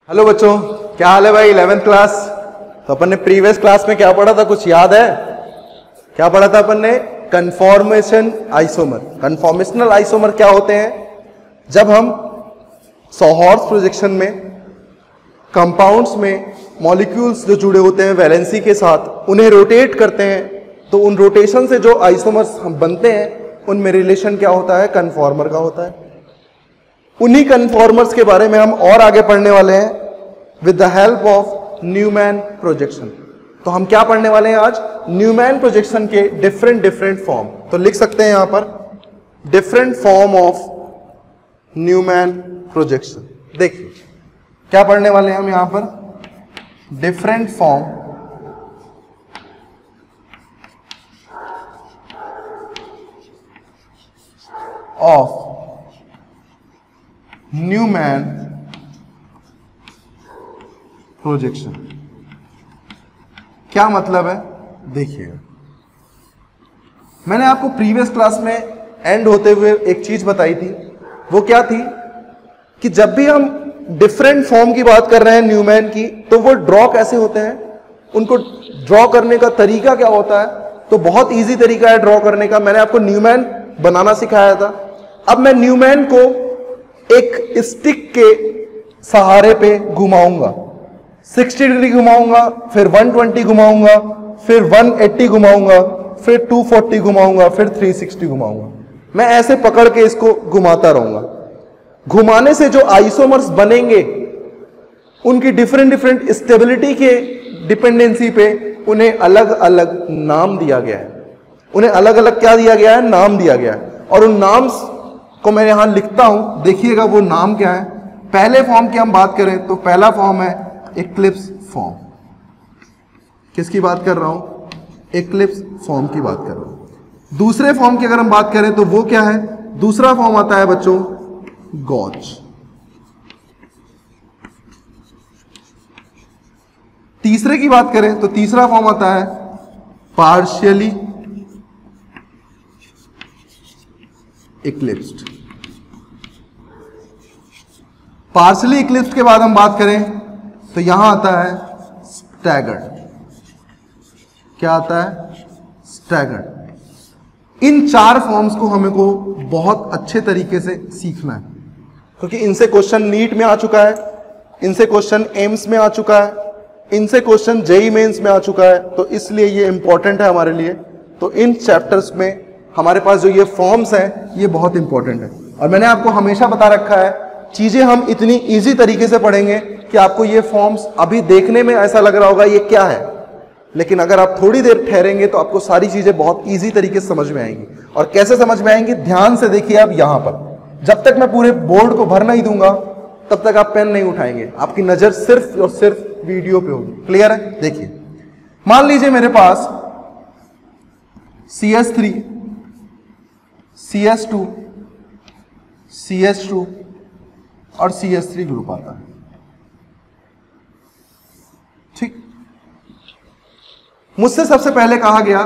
Hello बच्चों, क्या हाल है भाई? 11th class. तो अपन ने प्रीवियस क्लास में क्या पढ़ा था, कुछ याद है? क्या पढ़ा था अपन ने? Conformation isomer. कन्फॉर्मेशनल आइसोमर क्या होते हैं? जब हम सोहॉर्स प्रोजेक्शन में कंपाउंड्स में मॉलिक्यूल्स जो जुड़े होते हैं वैलेंसी के साथ, उन्हें रोटेट करते हैं, तो उन रोटेशन से जो आइसोमर्स हम बनते हैं उनमें रिलेशन क्या होता है? कन्फॉर्मर का होता है। उन्हीं कन्फॉर्मर्स के बारे में हम और आगे पढ़ने वाले हैं with the help of Newman projection. तो हम क्या पढ़ने वाले हैं आज? न्यूमैन प्रोजेक्शन के डिफरेंट फॉर्म। तो लिख सकते हैं यहां पर different form of Newman projection. देखिए क्या पढ़ने वाले हैं हम यहां पर? Different form of Newman projection. क्या मतलब है? देखिए, मैंने आपको प्रीवियस क्लास में एंड होते हुए एक चीज बताई थी। वो क्या थी कि जब भी हम डिफरेंट फॉर्म की बात कर रहे हैं न्यूमैन की, तो वो ड्रॉ कैसे होते हैं, उनको ड्रॉ करने का तरीका क्या होता है? तो बहुत इजी तरीका है ड्रॉ करने का। मैंने आपको न्यूमैन बनाना सिखाया था। अब मैं न्यूमैन को एक स्टिक के सहारे पे घुमाऊंगा, 60 डिग्री घुमाऊंगा, फिर 120 घुमाऊंगा, फिर 180 घुमाऊंगा, फिर 240 घुमाऊंगा, फिर 360 घुमाऊंगा। मैं ऐसे पकड़ के इसको घुमाता रहूंगा। घुमाने से जो आइसोमर्स बनेंगे उनकी डिफरेंट स्टेबिलिटी के डिपेंडेंसी पे उन्हें अलग अलग नाम दिया गया है। उन्हें अलग अलग क्या दिया गया है? नाम दिया गया है। और उन नाम्स को मैं यहां लिखता हूं, देखिएगा वो नाम क्या है। पहले फॉर्म की हम बात करें तो पहला फॉर्म है एक्लिप्स फॉर्म। किसकी बात कर रहा हूं? एक्लिप्स फॉर्म की बात कर रहा हूं। दूसरे फॉर्म की अगर हम बात करें तो वो क्या है? दूसरा फॉर्म आता है बच्चों गॉज। तीसरे की बात करें तो तीसरा फॉर्म आता है पार्शियली इक्लिप्स्ड। पार्शियली इक्लिप्स्ड के बाद हम बात करें तो यहां आता है स्टैगर्ड। क्या आता है? स्टैगर्ड। इन चार फॉर्म्स को हमें को बहुत अच्छे तरीके से सीखना है, क्योंकि इनसे क्वेश्चन नीट में आ चुका है, इनसे क्वेश्चन एम्स में आ चुका है, इनसे क्वेश्चन जेईई मेंस में आ चुका है। तो इसलिए ये इंपॉर्टेंट है हमारे लिए। तो इन चैप्टर्स में हमारे पास जो ये फॉर्म्स हैं ये बहुत इंपॉर्टेंट है। और मैंने आपको हमेशा बता रखा है, चीजें हम इतनी इजी तरीके से पढ़ेंगे कि आपको ये फॉर्म्स अभी देखने में ऐसा लग रहा होगा ये क्या है, लेकिन अगर आप थोड़ी देर ठहरेंगे तो आपको सारी चीजें बहुत इजी तरीके से समझ में आएंगी। और कैसे समझ में आएंगी? ध्यान से देखिए आप यहां पर। जब तक मैं पूरे बोर्ड को भर नहीं दूंगा तब तक आप पेन नहीं उठाएंगे, आपकी नजर सिर्फ और सिर्फ वीडियो पे होगी। क्लियर है? देखिए, मान लीजिए मेरे पास CS3, CS2, CS2 और CS3 ग्रुप आता है। ठीक, मुझसे सबसे पहले कहा गया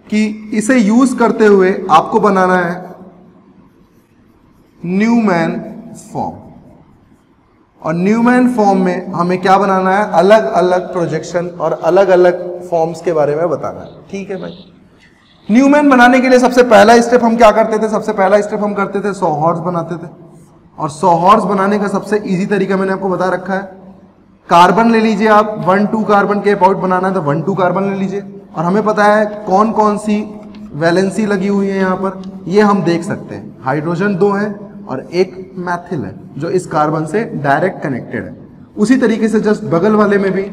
कि इसे यूज करते हुए आपको बनाना है न्यूमैन फॉर्म। और न्यूमैन फॉर्म में हमें क्या बनाना है? अलग अलग प्रोजेक्शन और अलग अलग फॉर्म्स के बारे में बताना है। ठीक है भाई। न्यूमैन बनाने के लिए सबसे पहला स्टेप हम क्या करते थे? सबसे पहला स्टेप हम करते थे सोहॉर्स बनाते थे। और सोहॉर्स बनाने का सबसे इजी तरीका मैंने आपको बता रखा है। कार्बन ले लीजिए आप, 1-2 कार्बन के अबाउट बनाना है तो 1-2 कार्बन ले लीजिए। और हमें पता है कौन कौन सी वैलेंसी लगी हुई है यहां पर, ये हम देख सकते हैं। हाइड्रोजन 2 है और एक मैथिल है जो इस कार्बन से डायरेक्ट कनेक्टेड है। उसी तरीके से जस्ट बगल वाले में भी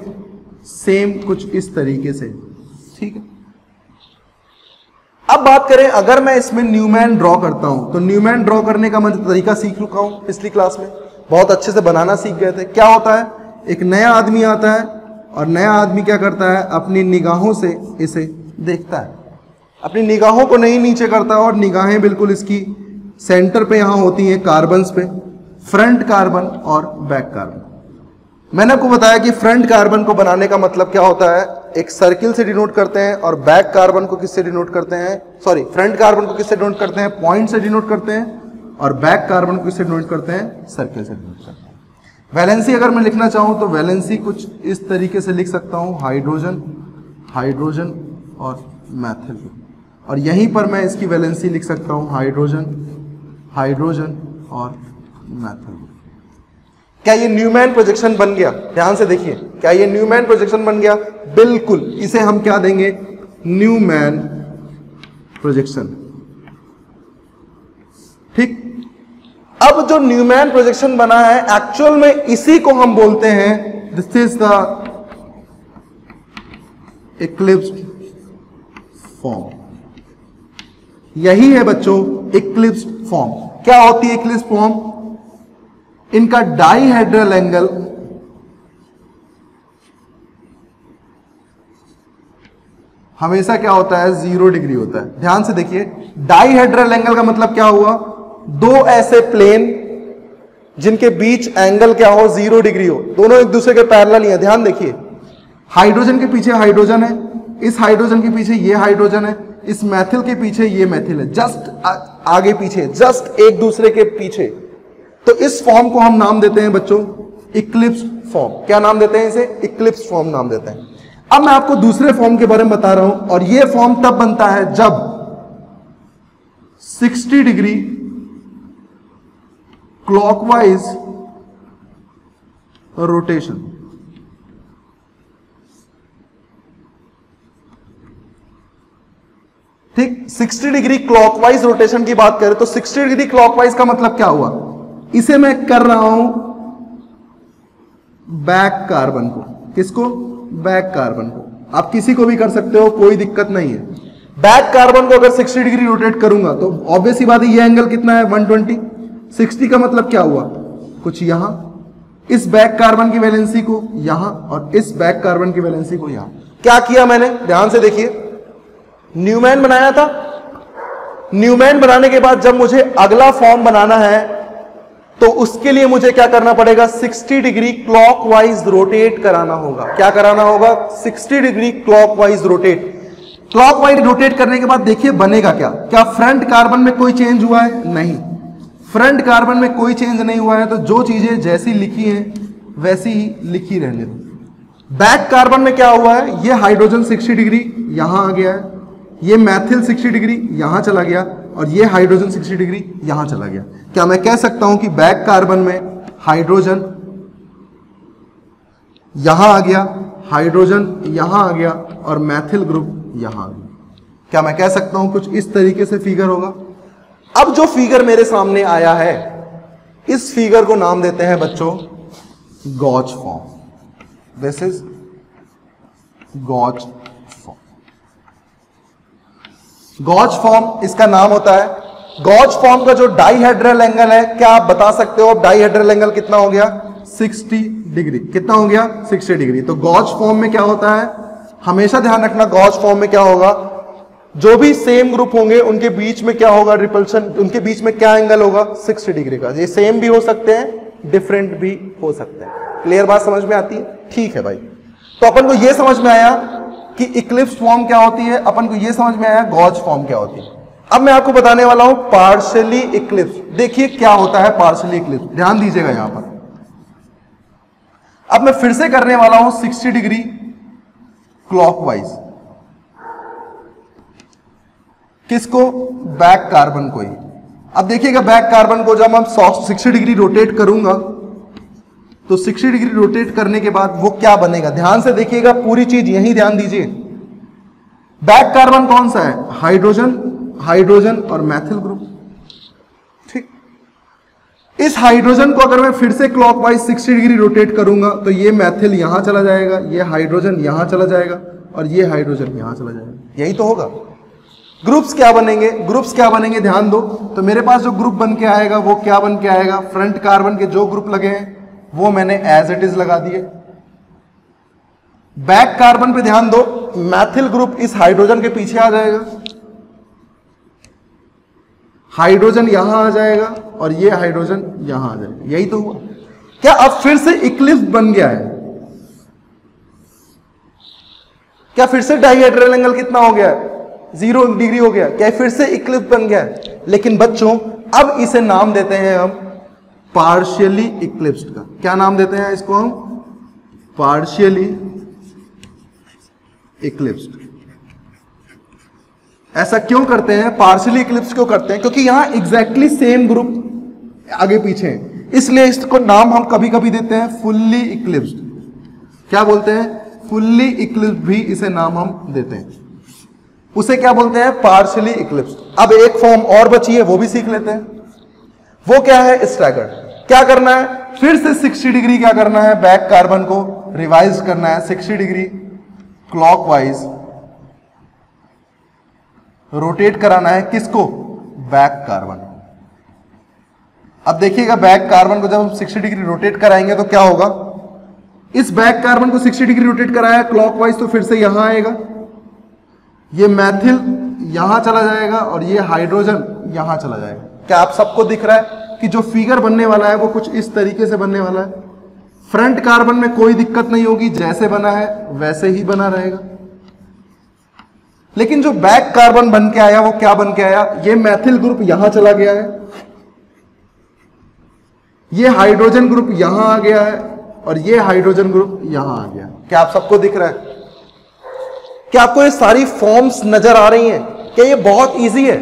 सेम कुछ इस तरीके से। ठीक है, अब बात करें अगर मैं इसमें न्यूमैन ड्रॉ करता हूं तो न्यूमैन ड्रॉ करने का मैं तरीका सीख चुका हूं पिछली क्लास में, बहुत अच्छे से बनाना सीख गए थे। क्या होता है? एक नया आदमी आता है और नया आदमी क्या करता है? अपनी निगाहों से इसे देखता है। अपनी निगाहों को नहीं नीचे करता और निगाहें बिल्कुल इसकी सेंटर पे यहां होती हैं, कार्बन्स पे, फ्रंट कार्बन और बैक कार्बन। मैंने आपको बताया कि फ्रंट कार्बन को बनाने का मतलब क्या होता है? एक सर्किल से डिनोट करते हैं और बैक कार्बन को किससे डिनोट करते हैं? सॉरी, फ्रंट कार्बन को किससे डिनोट करते हैं? पॉइंट से डिनोट करते हैं। और बैक कार्बन को किससे डिनोट करते हैं? सर्किल से डिनोट करते हैं। वैलेंसी अगर मैं लिखना चाहूं तो वैलेंसी कुछ इस तरीके से लिख सकता हूं, हाइड्रोजन, हाइड्रोजन और मैथिल। और यहीं पर मैं इसकी वैलेंसी लिख सकता हूं, हाइड्रोजन, हाइड्रोजन और मैथिल। क्या ये न्यूमैन प्रोजेक्शन बन गया? ध्यान से देखिए, क्या ये न्यूमैन प्रोजेक्शन बन गया? बिल्कुल। इसे हम क्या देंगे? Newman projection. ठीक। अब जो न्यूमैन प्रोजेक्शन बना है, एक्चुअल में इसी को हम बोलते हैं, this is the eclipsed form. यही है बच्चों इक्लिप्स्ड फॉर्म। क्या होती है इक्लिप्स्ड फॉर्म? इनका डाइहेड्रल एंगल हमेशा क्या होता है? 0 डिग्री होता है। ध्यान से देखिए, डाइहेड्रल एंगल का मतलब क्या हुआ? दो ऐसे प्लेन जिनके बीच एंगल क्या हो? 0 डिग्री हो, दोनों एक दूसरे के पैरेलल ही है। ध्यान देखिए, हाइड्रोजन के पीछे हाइड्रोजन है, इस हाइड्रोजन के पीछे ये हाइड्रोजन है, इस मैथिल के पीछे ये मैथिल है, जस्ट आगे पीछे, जस्ट एक दूसरे के पीछे। तो इस फॉर्म को हम नाम देते हैं बच्चों इक्लिप्स्ड फॉर्म। क्या नाम देते हैं इसे? इक्लिप्स्ड फॉर्म नाम देते हैं। अब मैं आपको दूसरे फॉर्म के बारे में बता रहा हूं, और यह फॉर्म तब बनता है जब 60 डिग्री क्लॉकवाइज रोटेशन, ठीक, 60 डिग्री क्लॉकवाइज रोटेशन की बात करें तो 60 डिग्री क्लॉकवाइज का मतलब क्या हुआ? इसे मैं कर रहा हूं बैक कार्बन को। किसको? बैक कार्बन को। आप किसी को भी कर सकते हो, कोई दिक्कत नहीं है। बैक कार्बन को अगर 60 डिग्री रोटेट करूंगा तो ऑब्वियस ही बात है, ये एंगल कितना है? 120। 60 का मतलब क्या हुआ? कुछ यहां, इस बैक कार्बन की वैलेंसी को यहां और इस बैक कार्बन की वैलेंसी को यहां। क्या किया मैंने? ध्यान से देखिए, न्यूमैन बनाया था। न्यूमैन बनाने के बाद जब मुझे अगला फॉर्म बनाना है तो उसके लिए मुझे क्या करना पड़ेगा? 60 डिग्री क्लॉकवाइज रोटेट कराना होगा। क्या कराना होगा? 60 degree clockwise rotate. Clockwise rotate करने के बाद देखिए बनेगा क्या? क्या फ्रंट कार्बन में कोई चेंज हुआ है? नहीं, फ्रंट कार्बन में कोई चेंज नहीं हुआ है। तो जो चीजें जैसी लिखी हैं वैसी ही लिखी रहने दो। बैक कार्बन में क्या हुआ है? ये हाइड्रोजन 60 डिग्री यहां आ गया है, ये मैथिल 60 डिग्री यहां चला गया, और ये हाइड्रोजन 60 डिग्री यहां चला गया। क्या मैं कह सकता हूं कि बैक कार्बन में हाइड्रोजन यहां आ गया, हाइड्रोजन यहां आ गया और मैथिल ग्रुप यहां आ गया? क्या मैं कह सकता हूं कुछ इस तरीके से फिगर होगा? अब जो फिगर मेरे सामने आया है, इस फिगर को नाम देते हैं बच्चों gauche form. This is gauche form. Gauche form इसका नाम होता है। गॉच फॉर्म का जो डाइहेड्रल एंगल है, क्या आप बता सकते हो अब डाइहेड्रल एंगल कितना हो गया? 60 डिग्री। कितना हो गया? 60 डिग्री। तो गॉच फॉर्म में क्या होता है? हमेशा ध्यान रखना, गॉच फॉर्म में क्या होगा? जो भी सेम ग्रुप होंगे उनके बीच में क्या होगा? रिपल्शन। उनके बीच में क्या एंगल होगा? 60 डिग्री का। ये सेम भी हो सकते हैं, डिफरेंट भी हो सकते हैं। क्लियर बात समझ में आती है? ठीक है भाई। तो अपन को यह समझ में आया कि इक्लिप्स फॉर्म क्या होती है, अपन को यह समझ में आया गॉच फॉर्म क्या होती है। अब मैं आपको बताने वाला हूं पार्शियली इक्लिप्स। देखिए क्या होता है पार्शियली इक्लिप्स, ध्यान दीजिएगा यहां पर। अब मैं फिर से करने वाला हूं 60 डिग्री क्लॉकवाइज। किसको? बैक कार्बन को ही। अब देखिएगा बैक कार्बन को जब हम 60 डिग्री रोटेट करूंगा तो 60 डिग्री रोटेट करने के बाद वो क्या बनेगा? ध्यान से देखिएगा, पूरी चीज यही ध्यान दीजिए। बैक कार्बन कौन सा है? हाइड्रोजन, हाइड्रोजन और मैथिल ग्रुप। ठीक, इस हाइड्रोजन को अगर मैं फिर से क्लॉकवाइज 60 डिग्री रोटेट करूंगा तो ये मैथिल यहां चला जाएगा, ये हाइड्रोजन यहां चला जाएगा और ये हाइड्रोजन यहां चला जाएगा। यही तो होगा। ग्रुप्स क्या बनेंगे? ग्रुप्स क्या बनेंगे? ध्यान दो। तो मेरे पास जो ग्रुप बन के आएगा वो क्या बन के आएगा? फ्रंट कार्बन के जो ग्रुप लगे हैं वो मैंने एज इट इज लगा दिए। बैक कार्बन पे ध्यान दो, मैथिल ग्रुप इस हाइड्रोजन के पीछे आ जाएगा, हाइड्रोजन यहां आ जाएगा और ये हाइड्रोजन यहां आ जाएगा। यही तो हुआ। क्या अब फिर से इक्लिप्स बन गया है? क्या फिर से डाइहेड्रल एंगल कितना हो गया है? 0 डिग्री हो गया। क्या फिर से इक्लिप्स बन गया है? लेकिन बच्चों अब इसे नाम देते हैं हम पार्शियली इक्लिप्स्ड का क्या नाम देते हैं इसको हम? Partially eclipsed. ऐसा क्यों करते हैं? पार्शियली इक्लिप्स क्यों करते हैं? क्योंकि यहां एग्जैक्टली सेम ग्रुप आगे पीछे है, इसलिए इसको नाम हम कभी कभी देते हैं फुल्ली इक्लिप्स्ड। क्या बोलते हैं? फुल्ली इक्लिप्स्ड भी इसे नाम हम देते हैं। उसे क्या बोलते हैं? Partially eclipsed. अब एक फॉर्म और बची है, वो भी सीख लेते हैं। वो क्या है? स्टैगर्ड। क्या करना है? फिर से 60 डिग्री क्या करना है? बैक कार्बन को रिवाइज करना है 60 डिग्री क्लॉकवाइज रोटेट कराना है। किसको? Back carbon. अब देखिएगा बैक कार्बन को जब हम 60 डिग्री रोटेट कराएंगे तो क्या होगा? इस बैक कार्बन को 60 डिग्री रोटेट कराया क्लॉकवाइज तो फिर से यहां आएगा, ये मैथिल यहां चला जाएगा और ये हाइड्रोजन यहां चला जाएगा। क्या आप सबको दिख रहा है कि जो फिगर बनने वाला है वो कुछ इस तरीके से बनने वाला है? फ्रंट कार्बन में कोई दिक्कत नहीं होगी, जैसे बना है वैसे ही बना रहेगा। लेकिन जो बैक कार्बन बन के आया वो क्या बन के आया? ये मैथिल ग्रुप यहां चला गया है, ये हाइड्रोजन ग्रुप यहां आ गया है और ये हाइड्रोजन ग्रुप यहां आ गया। क्या आप सबको दिख रहा है? क्या आपको ये सारी फॉर्म्स नजर आ रही हैं? क्या ये बहुत इजी है?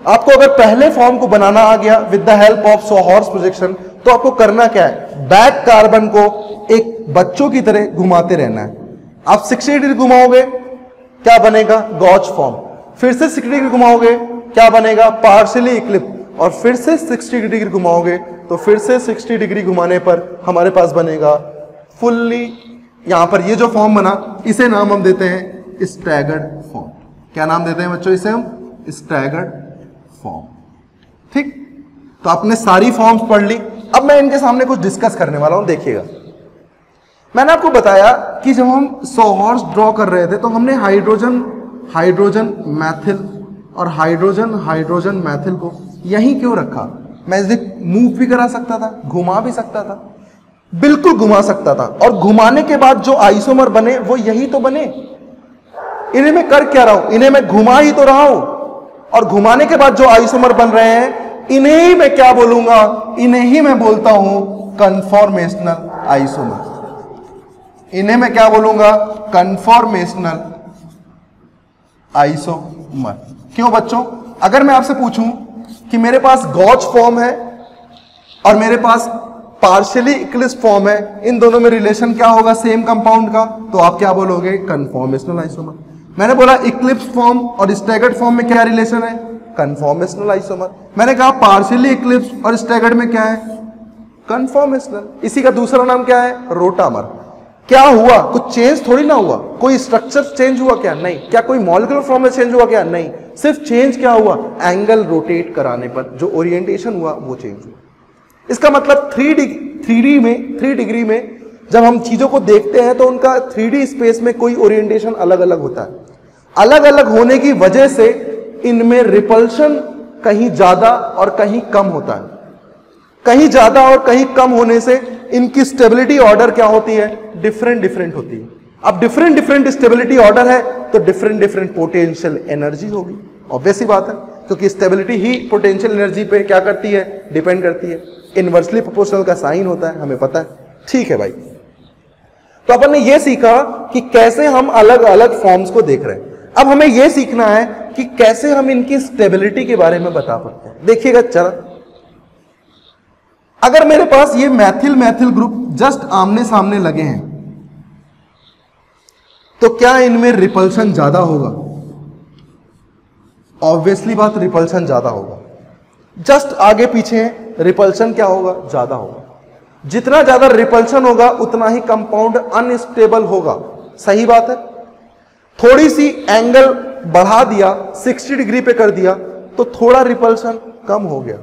आपको अगर पहले फॉर्म को बनाना आ गया with the help of sawhorse projection तो आपको करना क्या है? बैक कार्बन को एक बच्चों की तरह घुमाते रहना है। आप 60 डिग्री घुमाओगे क्या बनेगा? गॉच फॉर्म। फिर से 60 डिग्री घुमाओगे क्या बनेगा? Partially Eclipse. और फिर से 60 डिग्री घुमाओगे तो फिर से 60 डिग्री घुमाने पर हमारे पास बनेगा फुल्ली। यहां पर ये जो फॉर्म बना इसे नाम हम देते हैं स्टैगर्ड फॉर्म। क्या नाम देते हैं बच्चों? इसे हम स्टैगर्ड फॉर्म। ठीक, तो आपने सारी फॉर्म्स पढ़ ली। अब मैं इनके सामने कुछ डिस्कस करने वाला हूं, देखिएगा। मैंने आपको बताया कि जब हम सोहॉर्स ड्रॉ कर रहे थे तो हमने हाइड्रोजन हाइड्रोजन मैथिल और हाइड्रोजन हाइड्रोजन मैथिल को यहीं क्यों रखा? मैं इसे मूव भी करा सकता था, घुमा भी सकता था, बिल्कुल घुमा सकता था। और घुमाने के बाद जो आइसोमर बने वो यही तो बने। इन्हें मैं कर क्या रहा हूं? इन्हें मैं घुमा ही तो रहा हूं। और घुमाने के बाद जो आइसोमर बन रहे हैं इन्हें ही मैं क्या बोलूंगा? इन्हें ही मैं बोलता हूं कन्फॉर्मेशनल आइसोमर। इन्हें मैं क्या बोलूंगा? Conformational isomer. क्यों बच्चों? अगर मैं आपसे पूछूं कि मेरे पास गॉच फॉर्म है और मेरे पास पार्शियली इक्लिप्स फॉर्म है, इन दोनों में रिलेशन क्या होगा सेम कंपाउंड का? तो आप क्या बोलोगे? Conformational isomer. मैंने बोला इक्लिप्स फॉर्म और स्टैगर्ड फॉर्म में क्या रिलेशन है? Conformational isomer. मैंने कहा पार्शियली इक्लिप्स और स्टैगर्ड में क्या है? कन्फॉर्मेशनल। इसी का दूसरा नाम क्या है? रोटामर। क्या हुआ? कुछ चेंज थोड़ी ना हुआ। कोई स्ट्रक्चर चेंज हुआ क्या? नहीं। क्या कोई मॉलिक्यूलर फॉर्म में चेंज हुआ क्या? नहीं। सिर्फ चेंज क्या हुआ? एंगल रोटेट कराने पर जो ओरिएंटेशन हुआ वो चेंज हुआ। इसका मतलब 3 डिग्री में जब हम चीजों को देखते हैं तो उनका 3D स्पेस में कोई ओरिएंटेशन अलग अलग होता है। अलग अलग होने की वजह से इनमें रिपल्शन कहीं ज्यादा और कहीं कम होता है। कहीं ज्यादा और कहीं कम होने से इनकी स्टेबिलिटी ऑर्डर क्या होती है? डिफरेंट होती है। अब डिफरेंट स्टेबिलिटी ऑर्डर है तो डिफरेंट पोटेंशियल एनर्जी होगी। ऑब्वियस ही बात है, क्योंकि स्टेबिलिटी ही पोटेंशियल एनर्जी पे क्या करती है? डिपेंड करती है। इनवर्सली प्रोपोर्शनल का साइन होता है, हमें पता है। ठीक है भाई, तो अपन ने यह सीखा कि कैसे हम अलग अलग फॉर्म्स को देख रहे हैं। अब हमें यह सीखना है कि कैसे हम इनकी स्टेबिलिटी के बारे में बता पाते हैं। देखिएगा चला, अगर मेरे पास ये मैथिल मैथिल ग्रुप जस्ट आमने सामने लगे हैं तो क्या इनमें रिपल्शन ज्यादा होगा? ऑब्वियसली बात, रिपल्शन ज्यादा होगा। जस्ट आगे पीछे रिपल्शन क्या होगा? ज्यादा होगा। जितना ज्यादा रिपल्शन होगा उतना ही कंपाउंड अनस्टेबल होगा। सही बात है। थोड़ी सी एंगल बढ़ा दिया, 60 डिग्री पे कर दिया तो थोड़ा रिपल्शन कम हो गया।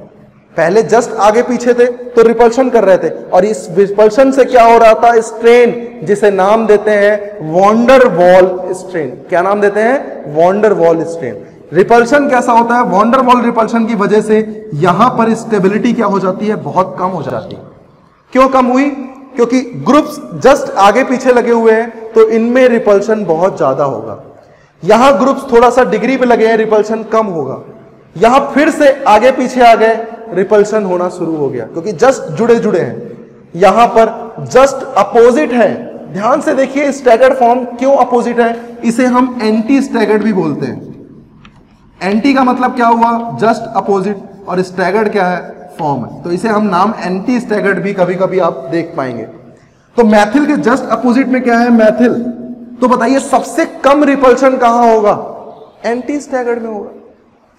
पहले जस्ट आगे पीछे थे तो रिपल्शन कर रहे थे और इस रिपल्शन से क्या हो रहा था? स्ट्रेन, जिसे नाम देते हैं वॉन्डर वॉल स्ट्रेन। क्या नाम देते हैं? Van der Waals strain. रिपल्शन कैसा होता है? वॉन्डर वॉल रिपल्शन की वजह से यहां पर स्टेबिलिटी क्या हो जाती है? बहुत कम हो जाती है। क्यों कम हुई? क्योंकि ग्रुप्स जस्ट आगे पीछे लगे हुए हैं तो इनमें रिपल्शन बहुत ज्यादा होगा। यहां ग्रुप्स थोड़ा सा डिग्री पे लगे हैं, रिपल्शन कम होगा। यहां फिर से आगे पीछे आ गए रिपल्शन होना शुरू हो गया, क्योंकि जस्ट जुड़े जुड़े हैं। यहां पर जस्ट अपोजिट है, ध्यान से देखिए स्टैगर्ड फॉर्म क्यों अपोजिट है, इसे हम एंटी स्टैगर्ड भी बोलते हैं। एंटी का मतलब क्या हुआ, जस्ट अपोजिट, और स्टैगर्ड क्या है, फॉर्म है, तो इसे हम नाम एंटी स्टैगर्ड भी कभी कभी आप देख पाएंगे। तो मैथिल के जस्ट अपोजिट में क्या है, मैथिल। तो बताइए सबसे कम रिपल्शन कहां होगा, एंटी स्टैगर्ड में होगा।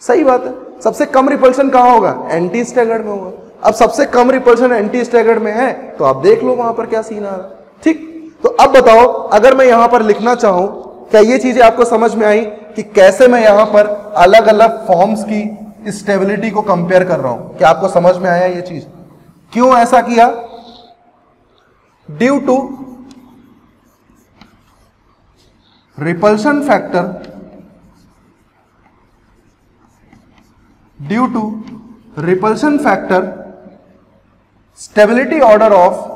सही बात है, सबसे कम रिपल्शन कहां होगा, एंटी स्टैगर्ड में होगा। अब सबसे कम रिपल्शन एंटी स्टैगर्ड में है, तो आप देख लो वहां पर क्या सीन आ रहा है। ठीक, तो अब बताओ अगर मैं यहां पर लिखना चाहूं, क्या ये चीजें आपको समझ में आई कि कैसे मैं यहां पर अलग अलग फॉर्म्स की स्टेबिलिटी को कंपेयर कर रहा हूं? क्या आपको समझ में आया ये चीज? क्यों ऐसा किया? Due to repulsion factor, due to repulsion factor, stability order of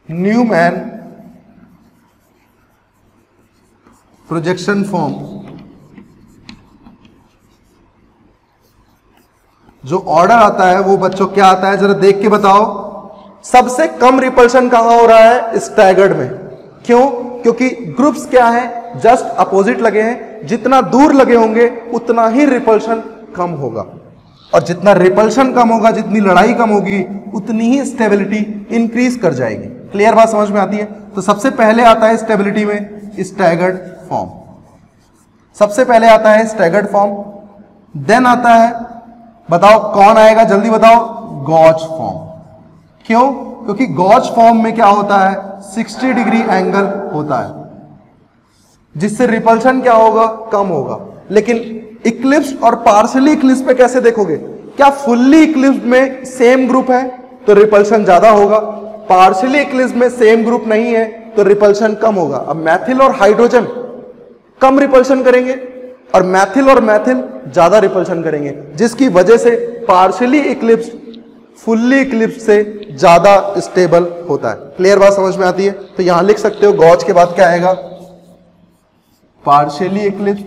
Newman projection form. जो ऑर्डर आता है वो बच्चों क्या आता है, जरा देख के बताओ। सबसे कम रिपल्शन कहां हो रहा है, स्टैगर्ड में। क्यों? क्योंकि ग्रुप्स क्या है, जस्ट अपोजिट लगे हैं, जितना दूर लगे होंगे उतना ही रिपल्शन कम होगा, और जितना रिपल्शन कम होगा, जितनी लड़ाई कम होगी, उतनी ही स्टेबिलिटी इंक्रीज कर जाएगी। क्लियर बात समझ में आती है? तो सबसे पहले आता है स्टेबिलिटी में स्टैगर्ड फॉर्म, सबसे पहले आता है स्टैगर्ड फॉर्म, देन आता है, बताओ कौन आएगा, जल्दी बताओ, गॉच फॉर्म। क्यों? क्योंकि गॉच फॉर्म में क्या होता है, 60 डिग्री एंगल होता है, जिससे रिपल्शन क्या होगा, कम होगा। लेकिन इक्लिप्स और पार्शियली इक्लिप्स पे कैसे देखोगे? क्या फुल्ली इक्लिप्स में सेम ग्रुप है तो रिपल्शन ज्यादा होगा, पार्शियली इक्लिप्स में सेम ग्रुप नहीं है तो रिपल्शन कम होगा। अब मैथिल और हाइड्रोजन कम रिपल्शन करेंगे और मैथिल और मैथिल ज्यादा रिपल्शन करेंगे, जिसकी वजह से पार्शियली इक्लिप्स फुल्ली इक्लिप्स से ज्यादा स्टेबल होता है। क्लियर बात समझ में आती है? तो यहां लिख सकते हो गॉच के बाद क्या आएगा, पार्शियली इक्लिप्स,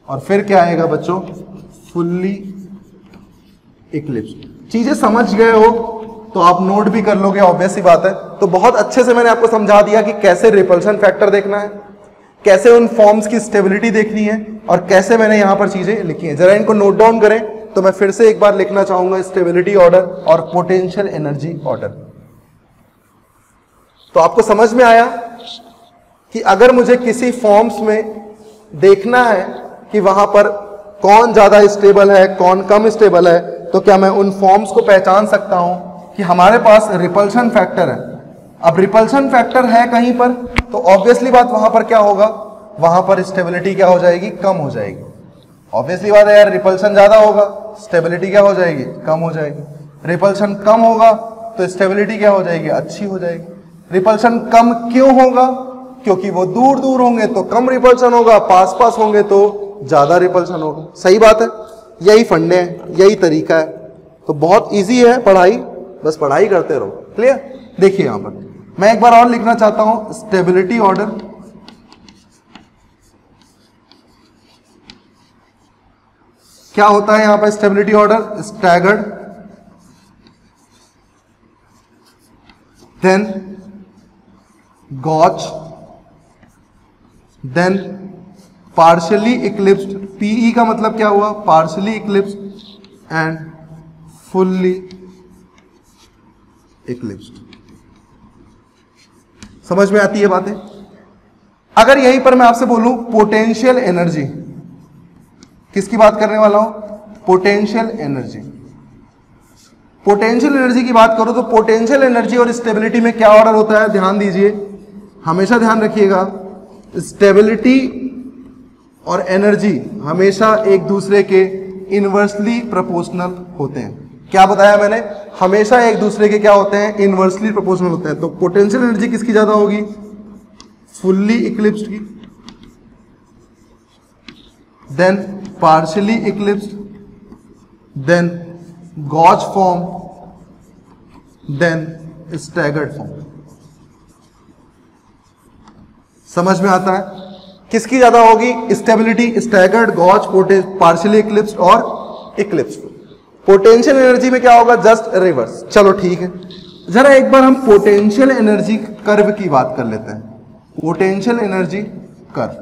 और फिर क्या आएगा बच्चों, फुल्ली इक्लिप्स। चीजें समझ गए हो तो आप नोट भी कर लोगे, ऑब्वियस सी बात है। तो बहुत अच्छे से मैंने आपको समझा दिया कि कैसे रिपल्शन फैक्टर देखना है, कैसे उन फॉर्म्स की स्टेबिलिटी देखनी है, और कैसे मैंने यहां पर चीजें लिखी हैं। जरा इनको नोट डाउन करें तो मैं फिर से एक बार लिखना चाहूंगा, स्टेबिलिटी ऑर्डर और पोटेंशियल एनर्जी ऑर्डर। तो आपको समझ में आया कि अगर मुझे किसी फॉर्म्स में देखना है कि वहां पर कौन ज्यादा स्टेबल है, कौन कम स्टेबल है, तो क्या मैं उन फॉर्म्स को पहचान सकता हूं कि हमारे पास रिपल्शन फैक्टर है। अब रिपल्शन फैक्टर है कहीं पर, तो ऑब्वियसली बात वहां पर क्या होगा, वहां पर स्टेबिलिटी क्या हो जाएगी, कम हो जाएगी। ऑब्वियसली बात है यार, रिपल्शन ज्यादा होगा, स्टेबिलिटी क्या हो जाएगी, कम हो जाएगी। रिपल्शन कम होगा तो स्टेबिलिटी क्या हो जाएगी, अच्छी हो जाएगी। रिपल्शन कम क्यों होगा? क्योंकि वो दूर दूर होंगे तो कम रिपल्शन होगा, पास पास होंगे तो ज्यादा रिपल्शन होगा। सही बात है, यही फंडे हैं, यही तरीका है। तो बहुत इजी है पढ़ाई, बस पढ़ाई करते रहो। क्लियर? देखिए यहां पर मैं एक बार और लिखना चाहता हूं, स्टेबिलिटी ऑर्डर, क्या होता है यहां पर stability order, staggered, then gauche, then partially eclipsed. PE का मतलब क्या हुआ, partially eclipsed and fully eclipsed. समझ में आती है बातें? अगर यहीं पर मैं आपसे बोलूं पोटेंशियल एनर्जी, किसकी बात करने वाला हूं, पोटेंशियल एनर्जी। पोटेंशियल एनर्जी की बात करो तो पोटेंशियल एनर्जी और स्टेबिलिटी में क्या ऑर्डर होता है, ध्यान दीजिए, हमेशा ध्यान रखिएगा। स्टेबिलिटी और एनर्जी हमेशा एक दूसरे के इनवर्सली प्रोपोर्शनल होते हैं। क्या बताया मैंने, हमेशा एक दूसरे के क्या होते हैं, इनवर्सली प्रोपोर्शनल होते हैं। तो पोटेंशियल एनर्जी किसकी ज्यादा होगी, फुल्ली इक्लिप्स्ड की, then partially eclipsed, then gauche form, then staggered form. समझ में आता है? किसकी ज्यादा होगी stability? Staggered, gauche, partially eclipsed और इक्लिप्स्ड। पोटेंशियल एनर्जी में क्या होगा? Just reverse. चलो ठीक है, जरा एक बार हम पोटेंशियल एनर्जी कर्व की बात कर लेते हैं। Potential energy curve,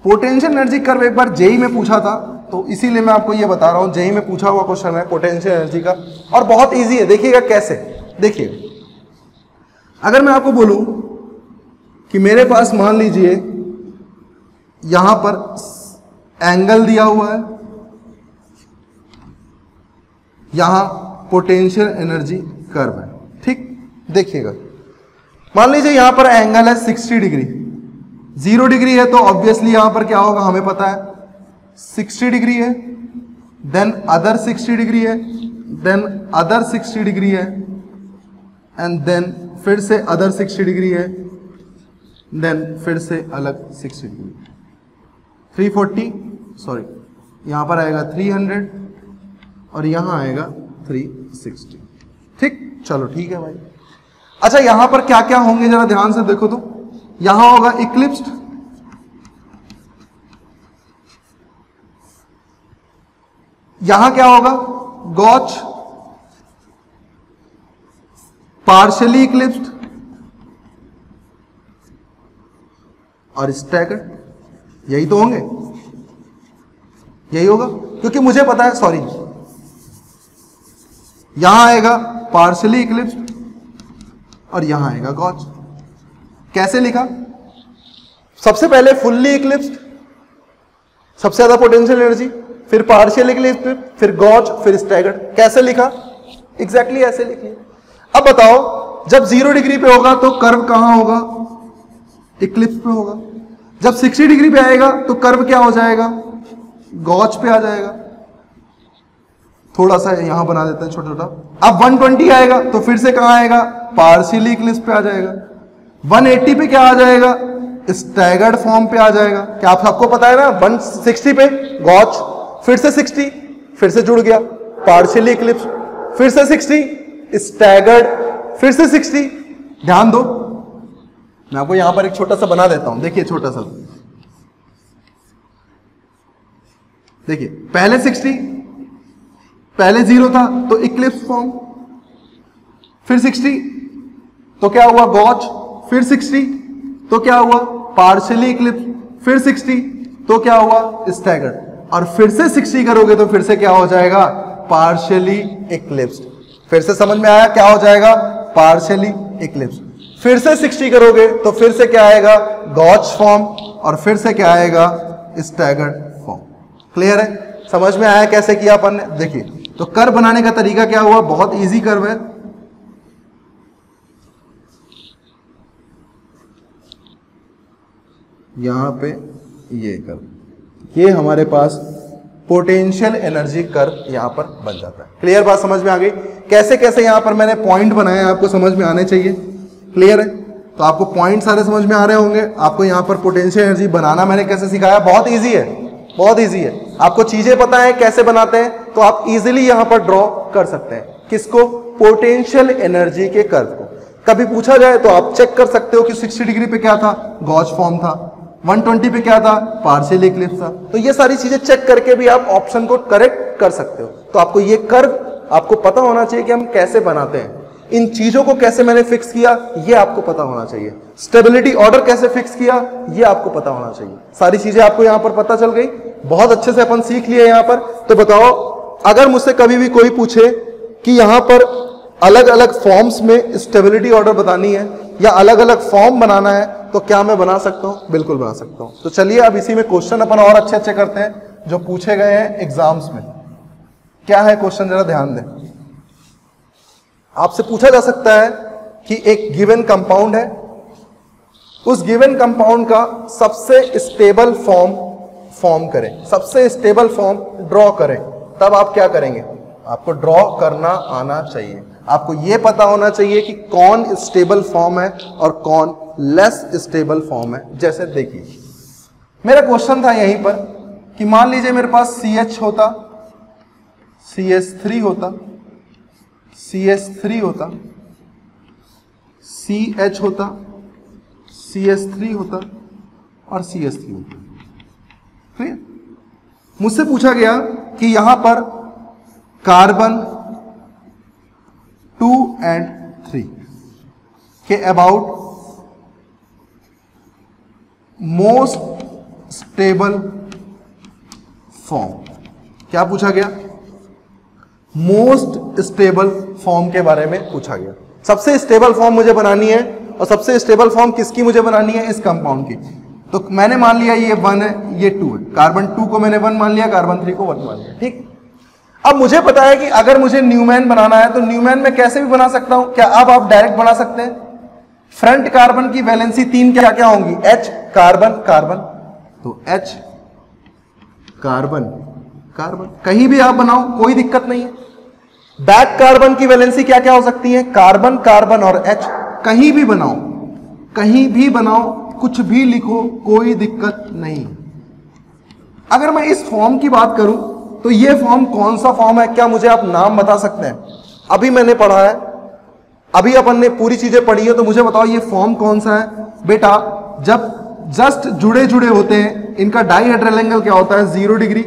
potential energy curve एक बार जेई में पूछा था, तो इसीलिए मैं आपको ये बता रहा हूं। जेई में पूछा हुआ क्वेश्चन है पोटेंशियल एनर्जी का, और बहुत इजी है। देखिएगा कैसे। देखिए, अगर मैं आपको बोलूं कि मेरे पास मान लीजिए यहां पर एंगल दिया हुआ है, यहां पोटेंशियल एनर्जी कर्व है, ठीक। देखिएगा, मान लीजिए यहां पर एंगल है 60 डिग्री, 0 डिग्री है, तो ऑब्वियसली यहां पर क्या होगा हमें पता है, 60 डिग्री है, देन अदर 60 डिग्री है, देन अदर 60 डिग्री है, एंड देन फिर से अदर 60 डिग्री है, देन फिर से अलग 60 डिग्री, 340, सॉरी यहां पर आएगा 300 और यहां आएगा 360, ठीक। चलो ठीक है भाई। अच्छा, यहां पर क्या क्या होंगे जरा ध्यान से देखो तो। यहां होगा इक्लिप्स्ड, यहां क्या होगा गॉच, पार्शियली इक्लिप्स्ड और स्टैगर्ड। यही तो होंगे, यही होगा, क्योंकि मुझे पता है, सॉरी यहां आएगा पार्शियली इक्लिप्स्ड और यहां आएगा गॉच। कैसे लिखा? सबसे पहले फुल्ली इक्लिप्स्ड, सबसे ज्यादा पोटेंशियल एनर्जी, फिर पार्शियल इक्लिप्स्ड, फिर गॉच, फिर स्टैगर्ड। कैसे लिखा? एग्जैक्टली ऐसे लिखिए। अब बताओ, जब 0 डिग्री पे होगा तो कर्व कहां होगा? इक्लिप्स पे होगा। जब 60 डिग्री पे आएगा तो कर्व क्या हो जाएगा? गॉच पे आ जाएगा। थोड़ा सा यहां बना देते हैं छोटा छोटा। अब 120 आएगा तो फिर से कहां आएगा? पार्शियली इक्लिप्स पे आ जाएगा। 180 पे क्या आ जाएगा? स्टैगर्ड फॉर्म पे आ जाएगा। क्या आप सबको पता है ना? 160 पे गॉच, फिर से 60, फिर से जुड़ गया पार्शियली इक्लिप्स, फिर से 60 स्टैगर्ड, फिर से 60। ध्यान दो, मैं आपको यहां पर एक छोटा सा बना देता हूं। देखिए छोटा सा, देखिए पहले 60, पहले 0 था तो इक्लिप्स फॉर्म, फिर 60 तो क्या हुआ? गॉच, फिर 60 तो क्या हुआ? पार्शियली इक्लिप्स, फिर 60 तो क्या हुआ? स्टैगर्ड, और फिर से 60 करोगे तो फिर से क्या हो जाएगा? Partially eclipsed. फिर से समझ में आया क्या हो जाएगा? Partially eclipsed. फिर से 60 करोगे तो फिर से क्या आएगा? गॉच फॉर्म, और फिर से क्या आएगा? Staggered form. क्लियर है? समझ में आया कैसे किया अपन ने? देखिए, तो कर्व बनाने का तरीका क्या हुआ? बहुत इजी कर्व है। यहां पे ये कर्व, ये हमारे पास पोटेंशियल एनर्जी कर्व यहां पर बन जाता है। क्लियर बात समझ में आ गई? कैसे कैसे यहां पर मैंने पॉइंट बनाए हैं, आपको समझ में आने चाहिए। क्लियर है? तो आपको पॉइंट सारे समझ में आ रहे होंगे। आपको यहां पर पोटेंशियल एनर्जी बनाना मैंने कैसे सिखाया, बहुत इजी है, बहुत इजी है। आपको चीजें पता है कैसे बनाते हैं, तो आप इजीली यहां पर ड्रॉ कर सकते हैं। किसको? पोटेंशियल एनर्जी के कर्व को। कभी पूछा जाए तो आप चेक कर सकते हो कि 60 डिग्री पे क्या था? गॉच फॉर्म था। 120 पे क्या था? पार्शियल इक्लिप्स था। तो ये सारी चीजें चेक करके भी आप ऑप्शन को करेक्ट कर सकते हो। तो आपको ये कर्व आपको पता होना चाहिए कि हम कैसे बनाते हैं। इन चीजों को कैसे मैंने फिक्स किया, ये आपको पता होना चाहिए। स्टेबिलिटी ऑर्डर कैसे फिक्स किया, ये आपको पता होना चाहिए। सारी चीजें आपको यहां पर पता चल गई, बहुत अच्छे से अपन सीख लिए यहां पर। तो बताओ, अगर मुझसे कभी भी कोई पूछे कि यहां पर अलग अलग फॉर्म्स में स्टेबिलिटी ऑर्डर बतानी है या अलग अलग फॉर्म बनाना है, तो क्या मैं बना सकता हूं? बिल्कुल बना सकता हूं। तो चलिए अब इसी में क्वेश्चन अपन और अच्छे अच्छे करते हैं जो पूछे गए हैं एग्जाम्स में। क्या है क्वेश्चन, जरा ध्यान दें। आपसे पूछा जा सकता है कि एक गिवन कंपाउंड है, उस गिवन कंपाउंड का सबसे स्टेबल फॉर्म करें, सबसे स्टेबल फॉर्म ड्रॉ करें। तब आप क्या करेंगे? आपको ड्रॉ करना आना चाहिए। आपको यह पता होना चाहिए कि कौन स्टेबल फॉर्म है और कौन लेस स्टेबल फॉर्म है। जैसे देखिए, मेरा क्वेश्चन था यहीं पर कि मान लीजिए मेरे पास CH होता, CH3 होता, CH3 होता, CH होता, CH3 होता और CH3 होता। क्लियर? मुझसे पूछा गया कि यहां पर कार्बन 2 एंड 3 के अबाउट मोस्ट स्टेबल फॉर्म, क्या पूछा गया? मोस्ट स्टेबल फॉर्म के बारे में पूछा गया। सबसे स्टेबल फॉर्म मुझे बनानी है, और सबसे स्टेबल फॉर्म किसकी मुझे बनानी है? इस कंपाउंड की। तो मैंने मान लिया ये 1 है, ये 2 है, कार्बन 2 को मैंने 1 मान लिया, कार्बन 3 को 1 मान लिया। ठीक। अब मुझे पता है कि अगर मुझे न्यूमैन बनाना है तो न्यूमैन में कैसे भी बना सकता हूं। क्या अब आप डायरेक्ट बना सकते हैं? फ्रंट कार्बन की वैलेंसी 3 क्या क्या होंगी? H कार्बन कार्बन, तो H कार्बन कार्बन, कहीं भी आप बनाओ कोई दिक्कत नहीं है। बैक कार्बन की वैलेंसी क्या क्या हो सकती है? कार्बन कार्बन और H, कहीं भी बनाओ, कहीं भी बनाओ, कुछ भी लिखो, कोई दिक्कत नहीं। अगर मैं इस फॉर्म की बात करूं तो ये फॉर्म कौन सा फॉर्म है? क्या मुझे आप नाम बता सकते हैं? अभी मैंने पढ़ा है, अभी अपन ने पूरी चीजें पढ़ी है, तो मुझे बताओ ये फॉर्म कौन सा है? बेटा जब जस्ट जुड़े जुड़े होते हैं, इनका डाइहेड्रल एंगल क्या होता है? 0 डिग्री।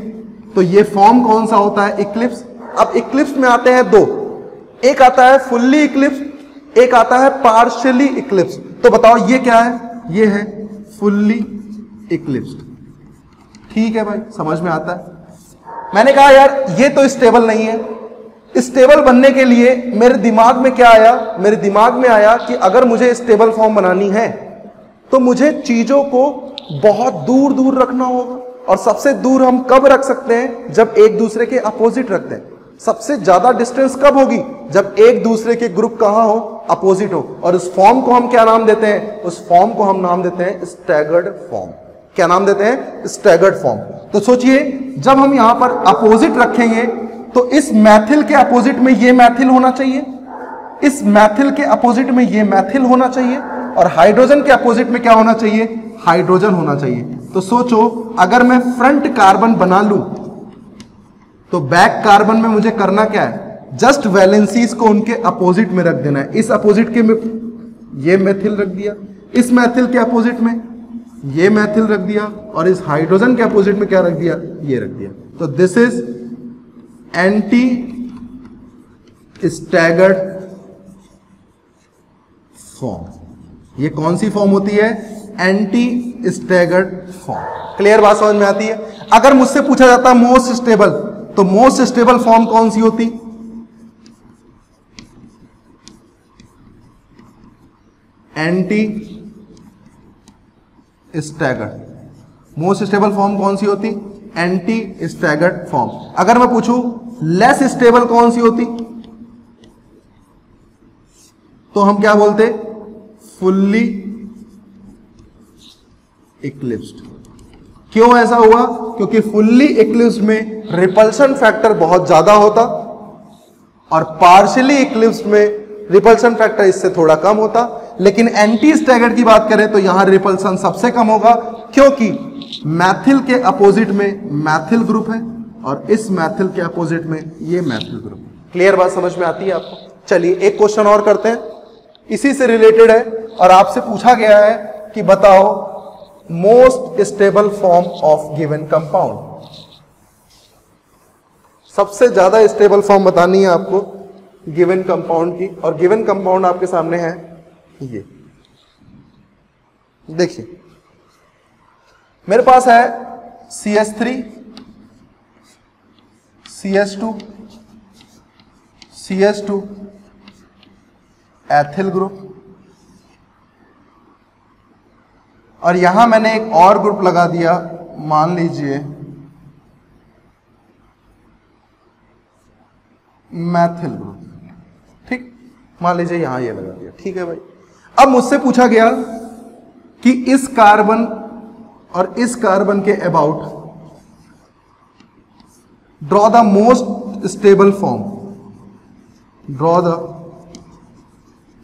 तो ये फॉर्म कौन सा होता है? इक्लिप्स। अब इक्लिप्स में आते हैं दो, एक आता है फुल्ली इक्लिप्स, एक आता है पार्शियली इक्लिप्स। तो बताओ ये क्या है? ये है फुल्ली इक्लिप्स्ड। ठीक है भाई, समझ में आता है। मैंने कहा यार ये तो स्टेबल नहीं है। स्टेबल बनने के लिए मेरे दिमाग में क्या आया? मेरे दिमाग में आया कि अगर मुझे स्टेबल फॉर्म बनानी है तो मुझे चीजों को बहुत दूर दूर रखना होगा। और सबसे दूर हम कब रख सकते हैं? जब एक दूसरे के अपोजिट रखते हैं। सबसे ज्यादा डिस्टेंस कब होगी? जब एक दूसरे के ग्रुप कहां हो? अपोजिट हो। और उस फॉर्म को हम क्या नाम देते हैं? उस फॉर्म को हम नाम देते हैं स्टैगर्ड फॉर्म। क्या नाम देते हैं? Staggered form. तो सोचिए जब हम यहां पर अपोजिट रखेंगे तो इस मैथिल के अपोजिट में ये मैथिल होना चाहिए, इस मैथिल के अपोजिट में ये मैथिल होना चाहिए, और हाइड्रोजन के अपोजिट में क्या होना चाहिए? हाइड्रोजन होना चाहिए। तो सोचो अगर मैं फ्रंट कार्बन बना लूं तो बैक कार्बन में मुझे करना क्या है? जस्ट वैलेंसीज को उनके अपोजिट में रख देना है। इस अपोजिट के में ये मैथिल रख दिया, इस मैथिल के अपोजिट में ये मैथिल रख दिया, और इस हाइड्रोजन के अपोजिट में क्या रख दिया? ये रख दिया। तो this is anti staggered form. ये कौन सी फॉर्म होती है? Anti staggered form. क्लियर बात समझ में आती है? अगर मुझसे पूछा जाता मोस्ट स्टेबल, तो मोस्ट स्टेबल फॉर्म कौन सी होती? Anti staggered. Most stable form कौन सी होती? Anti staggered form. अगर मैं पूछूं लेस स्टेबल कौन सी होती, तो हम क्या बोलते? Fully eclipsed. क्यों ऐसा हुआ? क्योंकि फुल्ली इक्लिप्स्ड में रिपल्शन फैक्टर बहुत ज्यादा होता, और पार्शियली इक्लिप्स्ड में रिपल्शन फैक्टर इससे थोड़ा कम होता। लेकिन एंटी स्टैगर्ड की बात करें तो यहां रिपल्शन सबसे कम होगा, क्योंकि मैथिल के अपोजिट में मैथिल ग्रुप है, और इस मैथिल के अपोजिट में ये मैथिल ग्रुप है। क्लियर बात समझ में आती है आपको? चलिए एक क्वेश्चन और करते हैं, इसी से रिलेटेड है, और आपसे पूछा गया है कि बताओ most stable form of given compound. सबसे ज्यादा स्टेबल फॉर्म बतानी है आपको गिवन कंपाउंड की, और गिवन कंपाउंड आपके सामने है ये। देखिए मेरे पास है CH3, CH2, CH2 ethyl group, और यहां मैंने एक और ग्रुप लगा दिया, मान लीजिए मैथिल ग्रुप। ठीक, मान लीजिए यहां ये लगा दिया। ठीक है भाई। अब मुझसे पूछा गया कि इस कार्बन और इस कार्बन के about draw the most stable form, draw the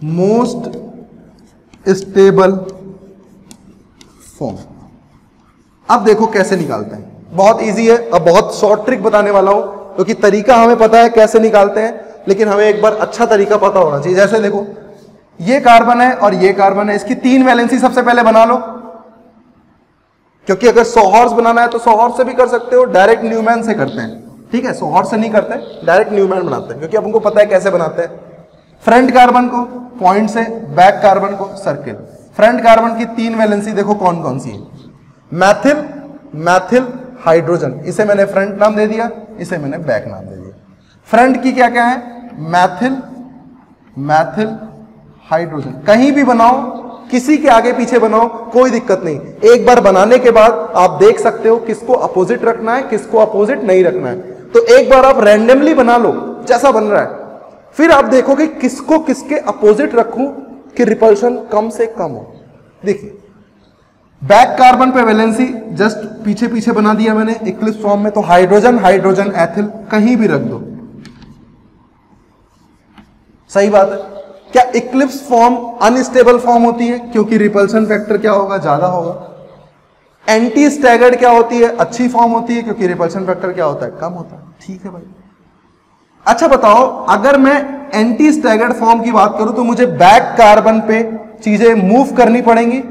most stable form. अब देखो कैसे निकालते हैं, बहुत इजी है। अब बहुत शॉर्ट ट्रिक बताने वाला हूं, क्योंकि तरीका हमें पता है कैसे निकालते हैं। लेकिन हमें एक बार अच्छा तरीका पता होना चाहिए। जैसे देखो ये कार्बन है और ये कार्बन है, इसकी 3 वैलेंसी सबसे पहले बना लो, क्योंकि अगर सोहॉर्स बनाना है तो सोहॉर्स से भी कर सकते हो, डायरेक्ट न्यूमैन से करते हैं, ठीक है, सोहॉर्स से नहीं करते, डायरेक्ट न्यूमैन बनाते हैं, क्योंकि अब उनको पता है कैसे बनाते हैं। फ्रंट कार्बन को पॉइंट से, बैक कार्बन को सर्किल। फ्रंट कार्बन की 3 वैलेंसी देखो कौन कौन सी है, मैथिल, मैथिल, हाइड्रोजन। इसे मैंने फ्रंट नाम दे दिया, इसे मैंने बैक नाम दे दिया। फ्रंट की क्या क्या है, मैथिल, मैथिल, हाइड्रोजन। कहीं भी बनाओ, किसी के आगे पीछे बनाओ, कोई दिक्कत नहीं। एक बार बनाने के बाद आप देख सकते हो किसको अपोजिट रखना है, किसको अपोजिट नहीं रखना है। तो एक बार आप रैंडमली बना लो जैसा बन रहा है, फिर आप देखोगे किसको किसके अपोजिट रखूं कि रिपल्शन कम से कम हो। देखिए बैक कार्बन पे वैलेंसी जस्ट पीछे पीछे बना दिया मैंने इक्लिप्स फॉर्म में, तो हाइड्रोजन, हाइड्रोजन, एथिल कहीं भी रख दो, सही बात है। क्या इक्लिप्स फॉर्म अनस्टेबल फॉर्म होती है, क्योंकि रिपल्शन फैक्टर क्या होगा, ज्यादा होगा। एंटी स्टैगर्ड क्या होती है, अच्छी फॉर्म होती है, क्योंकि रिपल्शन फैक्टर क्या होता है, कम होता है। ठीक है भाई। अच्छा बताओ, अगर मैं एंटी स्टैगर्ड फॉर्म की बात करूं तो मुझे बैक कार्बन पे चीजें मूव करनी पड़ेंगी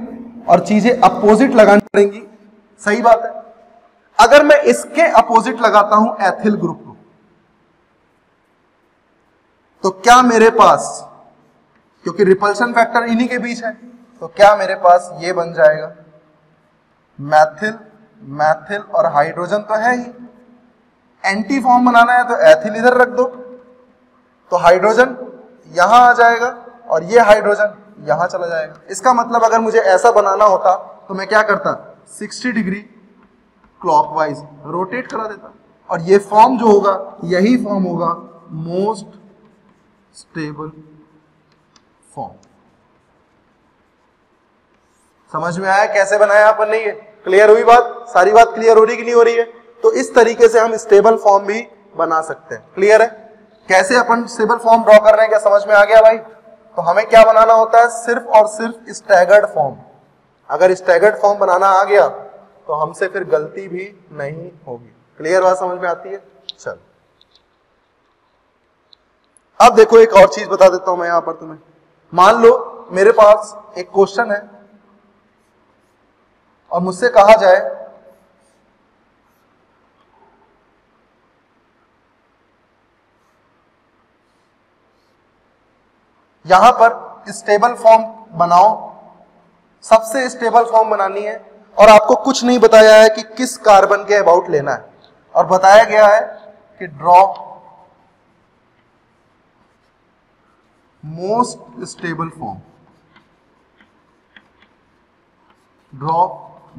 और चीजें अपोजिट लगानी पड़ेंगी, सही बात है। अगर मैं इसके अपोजिट लगाता हूं एथिल ग्रुप को, तो क्या मेरे पास, क्योंकि रिपल्शन फैक्टर इन्हीं के बीच है, तो क्या मेरे पास ये बन जाएगा, मैथिल, मैथिल और हाइड्रोजन तो है ही। एंटी फॉर्म बनाना है तो एथिल इधर रख दो, तो हाइड्रोजन यहां आ जाएगा और ये हाइड्रोजन यहां चला जाएगा। इसका मतलब अगर मुझे ऐसा बनाना होता तो मैं क्या करता, 60 डिग्री क्लॉकवाइज रोटेट करा देता, और ये फॉर्म जो होगा यही फॉर्म होगा मोस्ट स्टेबल फॉर्म। समझ में आया कैसे बनाया अपन ने? ये क्लियर हुई बात? सारी बात क्लियर हो रही कि नहीं हो रही है? तो इस तरीके से हम स्टेबल फॉर्म भी बना सकते हैं। क्लियर है कैसे अपन स्टेबल फॉर्म ड्रॉ कर रहे हैं? क्या समझ में आ गया भाई? तो हमें क्या बनाना होता है, सिर्फ और सिर्फ स्टैगर्ड फॉर्म। अगर स्टैगर्ड फॉर्म बनाना आ गया तो हमसे फिर गलती भी नहीं होगी। क्लियर बात समझ में आती है? चल अब देखो एक और चीज बता देता हूं मैं यहां पर तुम्हें। मान लो मेरे पास एक क्वेश्चन है और मुझसे कहा जाए यहां पर स्टेबल फॉर्म बनाओ, सबसे स्टेबल फॉर्म बनानी है, और आपको कुछ नहीं बताया है कि किस कार्बन के अबाउट लेना है, और बताया गया है कि draw most stable form, draw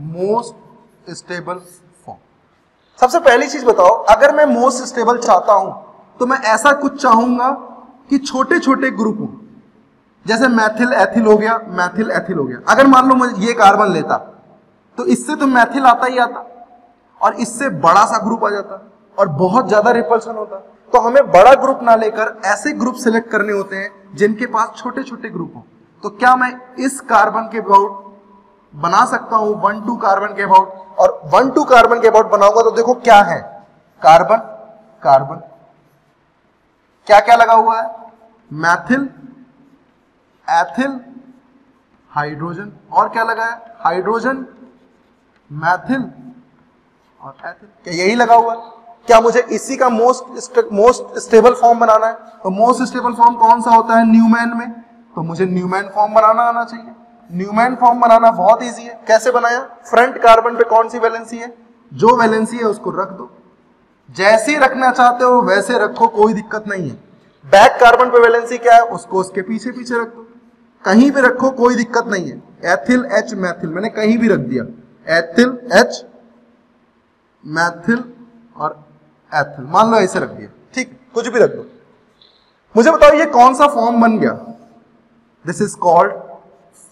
most stable form. सबसे पहली चीज बताओ, अगर मैं मोस्ट स्टेबल चाहता हूं तो मैं ऐसा कुछ चाहूंगा कि छोटे छोटे ग्रुप हो, जैसे मैथिल एथिल हो गया, मैथिल एथिल हो गया। अगर मान लो मुझे ये कार्बन लेता तो इससे तो मैथिल आता ही आता, और इससे बड़ा सा ग्रुप आ जाता और बहुत ज्यादा रिपल्शन होता। तो हमें बड़ा ग्रुप ना लेकर ऐसे ग्रुप सिलेक्ट करने होते हैं जिनके पास छोटे छोटे ग्रुप हो। तो क्या मैं इस कार्बन के अबाउट बना सकता हूं 1,2 कार्बन के अबाउट, और 1,2 कार्बन के अबाउट बनाऊंगा तो देखो क्या है, कार्बन कार्बन, क्या क्या लगा हुआ है, मैथिल एथिल हाइड्रोजन, और क्या लगा है, हाइड्रोजन मैथिल और एथिल। क्या यही लगा हुआ है? क्या मुझे इसी का मोस्ट स्टेबल फॉर्म बनाना है? तो मोस्ट स्टेबल फॉर्म कौन सा होता है न्यूमैन में? तो मुझे न्यूमैन फॉर्म बनाना आना चाहिए। न्यूमैन फॉर्म बनाना बहुत इजी है। कैसे बनाया? फ्रंट कार्बन पे कौन सी वैलेंसी है, जो वैलेंसी है उसको रख दो, जैसे रखना चाहते हो वैसे रखो, कोई दिक्कत नहीं है। बैक कार्बन पे वैलेंसी क्या है, उसको उसके पीछे पीछे रख दो, कहीं भी रखो कोई दिक्कत नहीं है। एथिल एच मैथिल मैंने कहीं भी रख दिया, एथिल एच मैथिल और एथिल, मान लो ऐसे रख दिया, ठीक, कुछ भी रख दो। मुझे बताओ ये कौन सा फॉर्म बन गया? This is called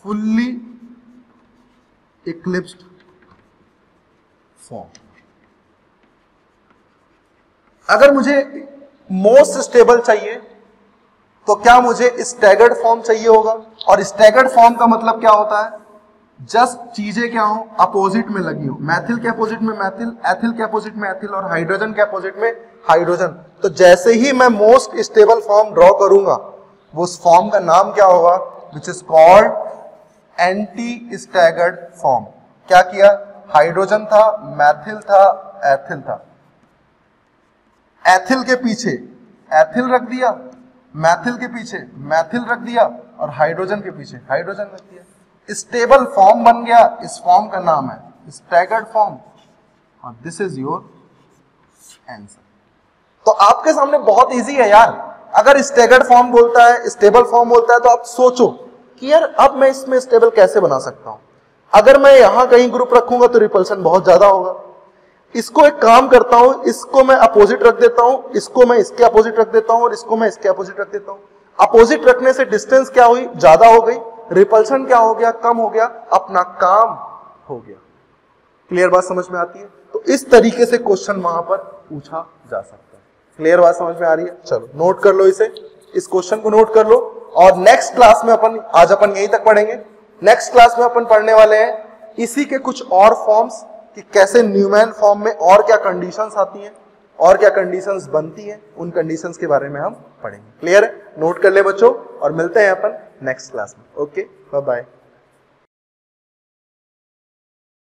fully eclipsed form. अगर मुझे मोस्ट स्टेबल चाहिए तो क्या मुझे स्टैगर्ड फॉर्म चाहिए होगा? और स्टैगर्ड फॉर्म का मतलब क्या होता है? जस्ट चीजें क्या हो, अपोजिट में लगी हो। मैथिल के अपोजिट में मैथिल, एथिल के अपोजिट में एथिल और हाइड्रोजन के अपोजिट में हाइड्रोजन। तो जैसे ही मैं मोस्ट स्टेबल फॉर्म ड्रॉ करूंगा, वो उस फॉर्म का नाम क्या होगा, which is called anti staggered form. क्या किया, हाइड्रोजन था, मैथिल था, एथिल था, एथिल के पीछे एथिल रख दिया, मैथिल के पीछे मैथिल रख दिया और हाइड्रोजन के पीछे हाइड्रोजन रख दिया, स्टेबल फॉर्म बन गया। इस फॉर्म का नाम है स्टैगर्ड फॉर्म और दिस इज योर आंसर। तो आपके सामने बहुत इजी है यार, अगर स्टैगर्ड फॉर्म बोलता है, स्टेबल फॉर्म बोलता है, तो आप सोचो कि यार अब मैं इसमें स्टेबल कैसे बना सकता हूं। अगर मैं यहां कहीं ग्रुप रखूंगा तो रिपल्सन बहुत ज्यादा होगा। इसको एक काम करता हूं, इसको मैं अपोजिट रख देता हूं, इसको मैं इसके अपोजिट रख देता हूं और इसको मैं इसके अपोजिट रख देता हूं। अपोजिट रखने से डिस्टेंस क्या हुई, ज्यादा हो गई, रिपल्सन क्या हो गया, कम हो गया, अपना काम हो गया। क्लियर बात समझ में आती है? तो इस तरीके से क्वेश्चन वहां पर पूछा जा सकता है। क्लियर बात समझ में आ रही है? चलो नोट कर लो इसे, इस क्वेश्चन को नोट कर लो और नेक्स्ट क्लास में आज अपन यहीं तक पढ़ेंगे। नेक्स्ट क्लास में अपन पढ़ने वाले हैं इसी के कुछ और फॉर्म्स, कि कैसे न्यूमैन फॉर्म में और क्या कंडीशंस आती हैं और क्या कंडीशंस बनती हैं, उन कंडीशंस के बारे में हम पढ़ेंगे। क्लियर है? नोट कर ले बच्चों और मिलते हैं अपन नेक्स्ट क्लास में। Okay, bye bye.